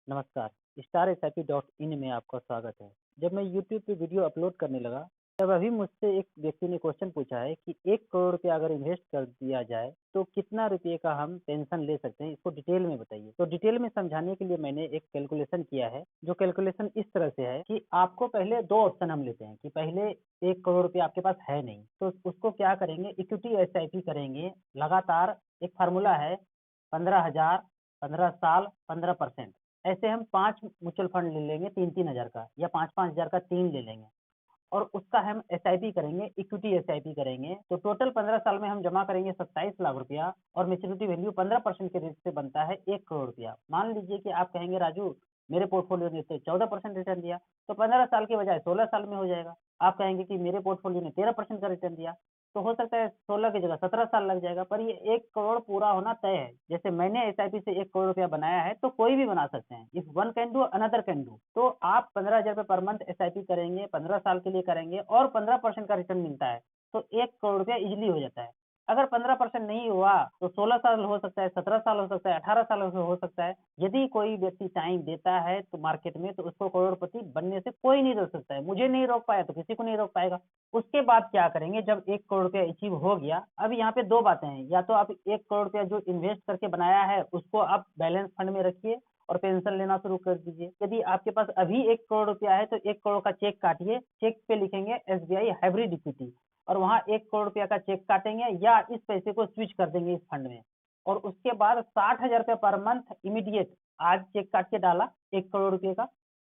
नमस्कार। Star SIP dot in में आपका स्वागत है। जब मैं यूट्यूब पे वीडियो अपलोड करने लगा तब अभी मुझसे एक व्यक्ति ने क्वेश्चन पूछा है कि 1 करोड़ रुपया अगर इन्वेस्ट कर दिया जाए तो कितना रुपये का हम पेंशन ले सकते हैं, इसको डिटेल में बताइए। तो डिटेल में समझाने के लिए मैंने एक कैलकुलेशन किया है, जो कैलकुलेशन इस तरह से है कि आपको पहले दो ऑप्शन हम लेते हैं कि पहले 1 करोड़ रुपया आपके पास है नहीं, तो उसको क्या करेंगे, इक्विटी एसआईपी करेंगे। लगातार एक फार्मूला है, 15,000, 15 साल, 15%। ऐसे हम 5 म्यूचुअल फंड ले लेंगे 3-3 हज़ार का, या 5-5 हज़ार का 3 ले लेंगे और उसका हम एसआईपी करेंगे, इक्विटी एसआईपी करेंगे। तो टोटल 15 साल में हम जमा करेंगे 27 लाख रुपया और मेच्योरिटी वैल्यू 15% के रेट से बनता है 1 करोड़ रुपया। मान लीजिए कि आप कहेंगे राजू मेरे पोर्टफोलियो ने तो 14% रिटर्न दिया, तो 15 साल के बजाय 16 साल में हो जाएगा। आप कहेंगे कि मेरे पोर्टफोलियो ने 13% का रिटर्न दिया, तो हो सकता है 16 की जगह 17 साल लग जाएगा, पर ये 1 करोड़ पूरा होना तय है। जैसे मैंने एसआईपी से 1 करोड़ रुपया बनाया है, तो कोई भी बना सकते हैं। If one can do another can do. तो आप 15,000 रुपये पर मंथ एसआईपी करेंगे, 15 साल के लिए करेंगे और 15% का रिटर्न मिलता है, तो 1 करोड़ रुपया इजिली हो जाता है। अगर 15% नहीं हुआ तो 16 साल हो सकता है, 17 साल हो सकता है, 18 साल हो सकता है। यदि कोई व्यक्ति टाइम देता है तो मार्केट में, तो उसको करोड़पति बनने से कोई नहीं रोक सकता है। मुझे नहीं रोक पाया तो किसी को नहीं रोक पाएगा। उसके बाद क्या करेंगे, जब 1 करोड़ रुपया अचीव हो गया, अब यहाँ पे दो बातें हैं। या तो आप 1 करोड़ रुपया जो इन्वेस्ट करके बनाया है उसको आप बैलेंस फंड में रखिए और पेंशन लेना शुरू कर दीजिए। यदि आपके पास अभी 1 करोड़ रुपया है तो 1 करोड़ का चेक काटिए, चेक पे लिखेंगे एसबीआई हाइब्रिड इक्विटी और वहां 1 करोड़ रुपया का चेक काटेंगे या इस पैसे को स्विच कर देंगे इस फंड में। और उसके बाद 60,000 रुपया पर मंथ इमीडिएट, आज चेक काट के डाला 1 करोड़ रुपये का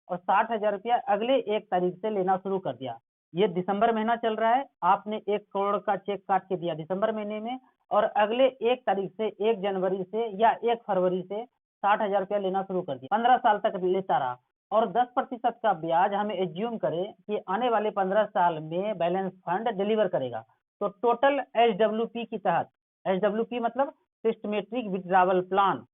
और 60,000 रुपया अगले 1 तारीख से लेना शुरू कर दिया। ये दिसंबर महीना चल रहा है, आपने 1 करोड़ का चेक काट के दिया दिसंबर महीने में और अगले 1 तारीख से 1 जनवरी से या 1 फरवरी से 60,000 रुपया लेना शुरू कर दिया। 15 साल तक लेता रहा और 10% का ब्याज हमें एज्यूम करें कि आने वाले 15 साल में बैलेंस फंड डिलीवर करेगा। तो टोटल एसडब्ल्यूपी की तहत, एसडब्ल्यूपी मतलब सिस्टमेटिक विड्रॉवल प्लान,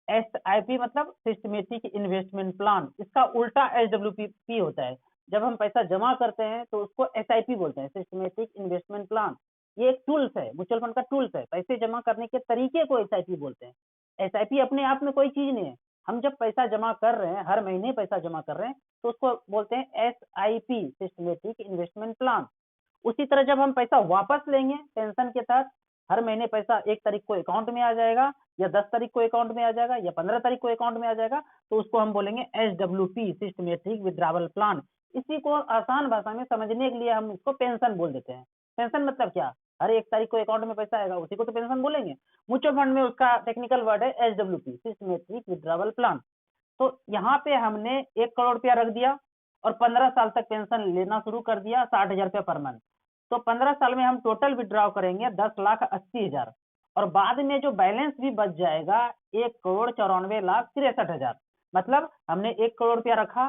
एसआईपी मतलब सिस्टमेटिक इन्वेस्टमेंट प्लान, इसका उल्टा एसडब्ल्यूपी होता है। जब हम पैसा जमा करते हैं तो उसको एसआईपी बोलते हैं, सिस्टमेटिक इन्वेस्टमेंट प्लान। ये एक टूल्स है, म्यूचुअल फंड का टूल्स है। पैसे जमा करने के तरीके को एसआईपी बोलते हैं। एसआईपी अपने आप में कोई चीज नहीं है। हम जब पैसा जमा कर रहे हैं, हर महीने पैसा जमा कर रहे हैं, तो उसको बोलते हैं एसआईपी, सिस्टमेटिक इन्वेस्टमेंट प्लान। उसी तरह जब हम पैसा वापस लेंगे पेंशन के तहत, हर महीने पैसा 1 तारीख को अकाउंट में आ जाएगा या 10 तारीख को अकाउंट में आ जाएगा या 15 तारीख को अकाउंट में आ जाएगा, तो उसको हम बोलेंगे एसडब्ल्यूपी, सिस्टमेटिक विड्रॉवल प्लान। इसी को आसान भाषा में समझने के लिए हम इसको पेंशन बोल देते हैं। पेंशन मतलब क्या, हर 1 तारीख को अकाउंट में पैसा आएगा, उसी को तो पेंशन बोलेंगे। म्यूचुअल फंड में उसका टेक्निकल वर्ड है एसडब्ल्यूपी, सिस्टमेटिक विड्रॉवल प्लान। तो यहाँ पे हमने 1 करोड़ रुपया रख दिया और 15 साल तक पेंशन लेना शुरू कर दिया, 60,000 रुपया पर मंथ। तो 15 साल में हम टोटल विड्रॉ करेंगे 10,80,000 और बाद में जो बैलेंस भी बच जाएगा 1,94,63,000। मतलब हमने 1 करोड़ रुपया रखा,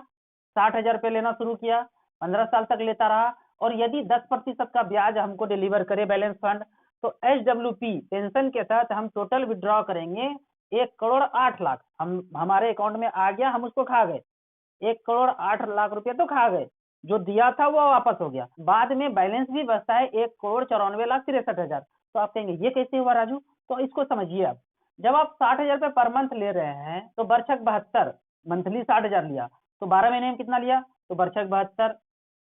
60,000 रुपया लेना शुरू किया, 15 साल तक लेता रहा और यदि 10% का ब्याज हमको डिलीवर करे बैलेंस फंड, तो एसडब्ल्यूपी पेंशन के तहत हम टोटल विड्रॉ करेंगे 1,08,00,000। हम हमारे अकाउंट में आ गया, हम उसको खा गए। 1,08,00,000 रुपया तो खा गए, जो दिया था वो वापस हो गया। बाद में बैलेंस भी बचता है 1,94,63,000। तो आप कहेंगे ये कैसे हुआ राजू, तो इसको समझिए। आप जब आप 60,000 रुपये पर मंथ ले रहे हैं तो बरछक 72, मंथली 60,000 लिया, तो 12 महीने में कितना लिया, तो बरछक 72,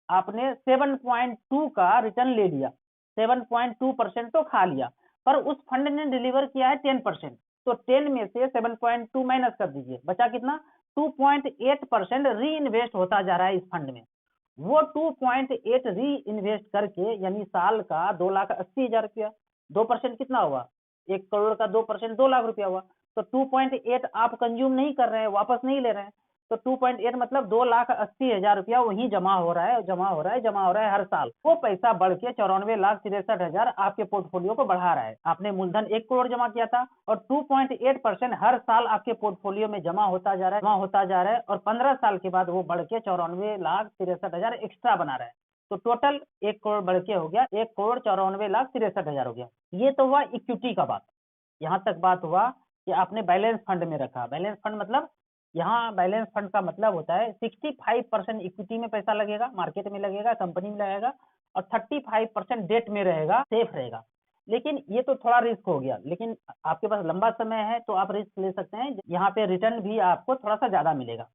आपने 7.2 का रिटर्न ले लिया, 7.2% तो खा लिया, पर उस फंड ने डिलीवर किया है 10%। तो 10 में से 7.2 माइनस कर दीजिए, बचा कितना, 2.8% री इन्वेस्ट होता जा रहा है इस फंड में। वो 2.8 री इन्वेस्ट करके, यानी साल का 2,80,000 रुपया, 2% कितना हुआ, 1 करोड़ का 2% 2 लाख रुपया हुआ। तो 2.8 आप कंज्यूम नहीं कर रहे हैं, वापस नहीं ले रहे हैं, तो 2.8 मतलब 2,80,000 रुपया वही जमा हो रहा है, जमा हो रहा है, जमा हो रहा है हर साल। वो पैसा बढ़ के 94,63,000 आपके पोर्टफोलियो को बढ़ा रहा है। आपने मूलधन 1 करोड़ जमा किया था और 2.8% हर साल आपके पोर्टफोलियो में जमा होता जा रहा है, जमा होता जा रहा है और 15 साल के बाद वो बढ़ के 94,63,000 एक्स्ट्रा बना रहा है। तो टोटल 1 करोड़ बढ़ के हो गया 1,94,63,000 हो गया। ये तो हुआ इक्विटी का बात। यहाँ तक बात हुआ कि आपने बैलेंस फंड में रखा। बैलेंस फंड मतलब, यहाँ बैलेंस फंड का मतलब होता है 65% इक्विटी में पैसा लगेगा, मार्केट में लगेगा, कंपनी में लगेगा और 35% डेट में रहेगा, सेफ रहेगा। लेकिन ये तो थोड़ा रिस्क हो गया, लेकिन आपके पास लंबा समय है तो आप रिस्क ले सकते हैं, यहाँ पे रिटर्न भी आपको थोड़ा सा ज्यादा मिलेगा।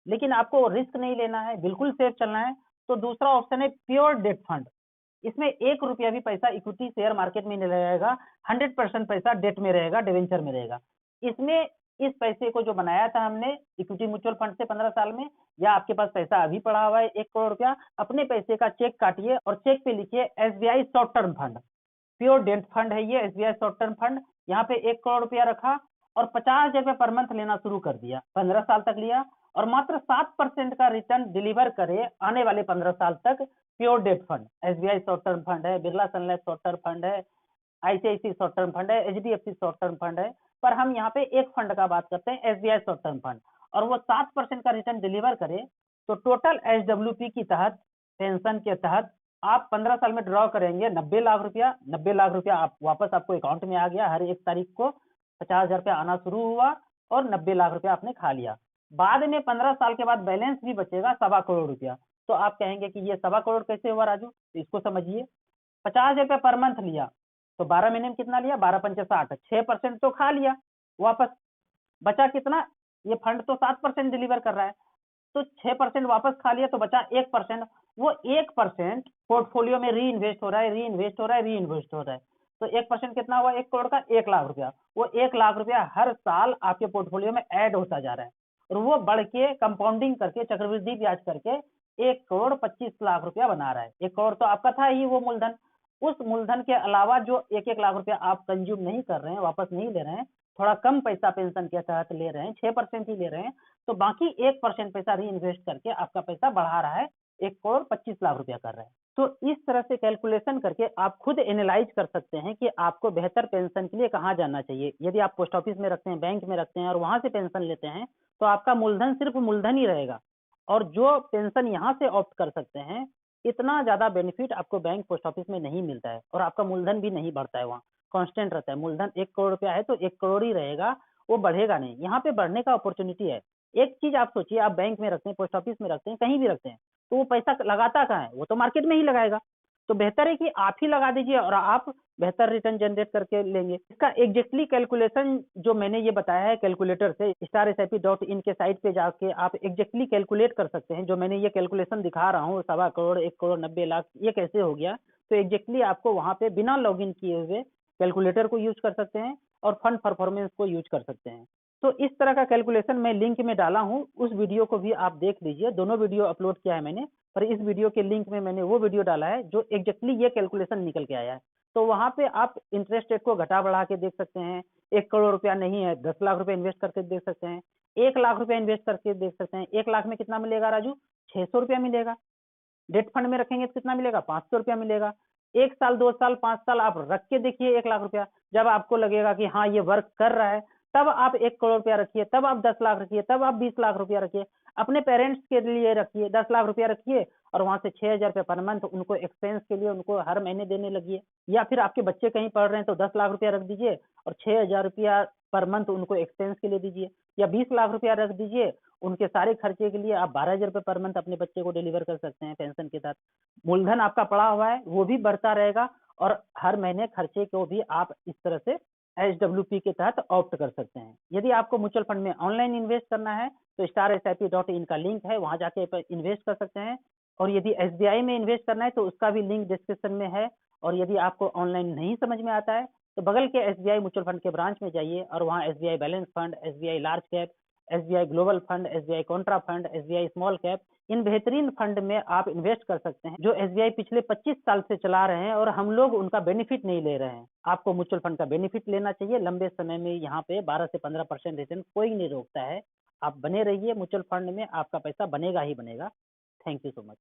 लेकिन आपको रिस्क नहीं लेना है, बिल्कुल सेफ चलना है, तो दूसरा ऑप्शन है प्योर डेट फंड। इसमें 1 रुपया भी पैसा इक्विटी शेयर मार्केट में नहीं रहेगा, 100% पैसा डेट में रहेगा, डिवेंचर में रहेगा। इसमें इस पैसे को जो बनाया था हमने इक्विटी म्यूचुअल फंड से 15 साल में, या आपके पास पैसा अभी पड़ा हुआ है 1 करोड़ रुपया, अपने पैसे का चेक काटिए और चेक पे लिखिए SBI short term fund. Pure debt fund है ये SBI शॉर्ट टर्म फंड। यहाँ पे 1 करोड़ रुपया रखा और 50 हजार पर मंथ लेना शुरू कर दिया, 15 साल तक लिया, और मात्र 7% का रिटर्न डिलीवर करे आने वाले 15 साल तक। Pure debt fund SBI short term fund है, Birla Sun Life short term fund है, ICICI शॉर्ट टर्म फंड है, HDFC शॉर्ट टर्म फंड है। पर हम यहाँ पे एक फंड का बात करते हैं, SBI शॉर्ट टर्म फंड, और वो 7% का रिटर्न डिलीवर करे तो टोटल SWP की तहत, पेंशन के तहत, आप 15 साल में ड्रॉ करेंगे 90 लाख रुपया। 90 लाख रुपया आप वापस आपको अकाउंट में आ गया, हर 1 तारीख को 50 हजार रुपया आना शुरू हुआ और 90 लाख रुपया आपने खा लिया। बाद में 15 साल के बाद बैलेंस भी बचेगा 1.25 करोड़ रुपया। तो आप कहेंगे कि ये 1.25 करोड़ कैसे हुआ राजू, तो इसको समझिए। 50 हजार पर मंथ लिया तो 12 महीने में कितना लिया, 12×5 = 60, 6% तो खा लिया वापस, बचा कितना, ये फंड तो 7% डिलीवर कर रहा है, तो 6% वापस खा लिया तो बचा 1%। वो 1% पोर्टफोलियो में री इन्वेस्ट हो रहा है, री इन्वेस्ट हो रहा है, री इन्वेस्ट हो रहा है। तो 1% कितना हुआ 1 करोड़ का, 1 लाख रुपया। वो 1 लाख रुपया हर साल आपके पोर्टफोलियो में ऐड होता जा रहा है, और वो बढ़ के कंपाउंडिंग करके, चक्रवृद्धि ब्याज करके 1 करोड़ 25 लाख रुपया बना रहा है। 1 करोड़ तो आपका था ही वो मूलधन, उस मूलधन के अलावा जो 1-1 लाख रुपया आप कंज्यूम नहीं कर रहे हैं, वापस नहीं ले रहे हैं, थोड़ा कम पैसा पेंशन के तहत ले रहे हैं, 6% ही ले रहे हैं, तो बाकी 1% पैसा री इन्वेस्ट करके आपका पैसा बढ़ा रहा है, 1 करोड़ 25 लाख रुपया कर रहा है। तो इस तरह से कैलकुलेशन करके आप खुद एनालाइज कर सकते हैं कि आपको बेहतर पेंशन के लिए कहाँ जाना चाहिए। यदि आप पोस्ट ऑफिस में रखते हैं, बैंक में रखते हैं और वहां से पेंशन लेते हैं, तो आपका मूलधन सिर्फ मूलधन ही रहेगा, और जो पेंशन यहाँ से ऑप्ट कर सकते हैं, इतना ज्यादा बेनिफिट आपको बैंक पोस्ट ऑफिस में नहीं मिलता है, और आपका मूलधन भी नहीं बढ़ता है, वहाँ कांस्टेंट रहता है। मूलधन 1 करोड़ रुपया है तो 1 करोड़ ही रहेगा, वो बढ़ेगा नहीं। यहाँ पे बढ़ने का अपॉर्चुनिटी है। एक चीज आप सोचिए, आप बैंक में रखते हैं, पोस्ट ऑफिस में रखते हैं, कहीं भी रखते हैं, तो वो पैसा लगाता कहाँ है, वो तो मार्केट में ही लगाएगा। तो बेहतर है कि आप ही लगा दीजिए और आप बेहतर रिटर्न जनरेट करके लेंगे। इसका एग्जैक्टली कैलकुलेशन जो मैंने ये बताया है कैलकुलेटर से, starsip.in के साइट पे जाके आप एग्जैक्टली कैलकुलेट कर सकते हैं। जो मैंने ये कैलकुलेशन दिखा रहा हूँ, 1.25 करोड़, 1 करोड़ 90 लाख, ये कैसे हो गया, तो एग्जैक्टली आपको वहां पे बिना लॉग इन किए हुए कैलकुलेटर को यूज कर सकते हैं और फंड परफॉर्मेंस को यूज कर सकते हैं। तो इस तरह का कैलकुलेशन मैं लिंक में डाला हूँ, उस वीडियो को भी आप देख लीजिए। दोनों वीडियो अपलोड किया है मैंने, पर इस वीडियो के लिंक में मैंने वो वीडियो डाला है जो एग्जैक्टली ये कैलकुलेशन निकल के आया है। तो वहां पे आप इंटरेस्ट रेट को घटा बढ़ा के देख सकते हैं। 1 करोड़ रुपया नहीं है, 10 लाख रुपया इन्वेस्ट करके देख सकते हैं, 1 लाख रुपया इन्वेस्ट करके देख सकते हैं। 1 लाख में कितना मिलेगा राजू, 600 रुपया मिलेगा। डेट फंड में रखेंगे तो कितना मिलेगा, 500 रुपया मिलेगा। 1 साल, 2 साल, 5 साल आप रख के देखिए 1 लाख रुपया। जब आपको लगेगा कि हाँ ये वर्क कर रहा है, तब आप 1 करोड़ रुपया रखिए, तब आप 10 लाख रखिए, तब आप 20 लाख रुपया रखिए। अपने पेरेंट्स के लिए रखिए, 10 लाख रुपया रखिए, और वहां से 6 हजार रुपया पर मंथ उनको एक्सपेंस के लिए उनको हर महीने देने लगिए। या फिर आपके बच्चे कहीं पढ़ रहे हैं तो 10 लाख रुपया रख दीजिए और 6 हजार रुपया पर मंथ उनको एक्सपेंस के लिए दीजिए। या 20 लाख रुपया रख दीजिए, उनके सारे खर्चे के लिए आप 12 हजार रुपये पर मंथ अपने बच्चे को डिलीवर कर सकते हैं पेंशन के साथ। मूलधन आपका पड़ा हुआ है, वो भी बढ़ता रहेगा, और हर महीने खर्चे को भी आप इस तरह से SWP के तहत ऑप्ट कर सकते हैं। यदि आपको म्यूचुअल फंड में ऑनलाइन इन्वेस्ट करना है तो starsip.in का लिंक है, वहां जाके इन्वेस्ट कर सकते हैं। और यदि SBI में इन्वेस्ट करना है तो उसका भी लिंक डिस्क्रिप्शन में है। और यदि आपको ऑनलाइन नहीं समझ में आता है तो बगल के SBI म्यूचुअल फंड के ब्रांच में जाइए और वहाँ SBI balance fund, SBI large cap, SBI global fund, SBI contra fund, SBI small cap, इन बेहतरीन फंड में आप इन्वेस्ट कर सकते हैं जो SBI पिछले 25 साल से चला रहे हैं, और हम लोग उनका बेनिफिट नहीं ले रहे हैं। आपको म्यूचुअल फंड का बेनिफिट लेना चाहिए। लंबे समय में यहाँ पे 12 से 15% रिटर्न कोई नहीं रोकता है। आप बने रहिए म्यूचुअल फंड में, आपका पैसा बनेगा ही बनेगा। Thank you so much.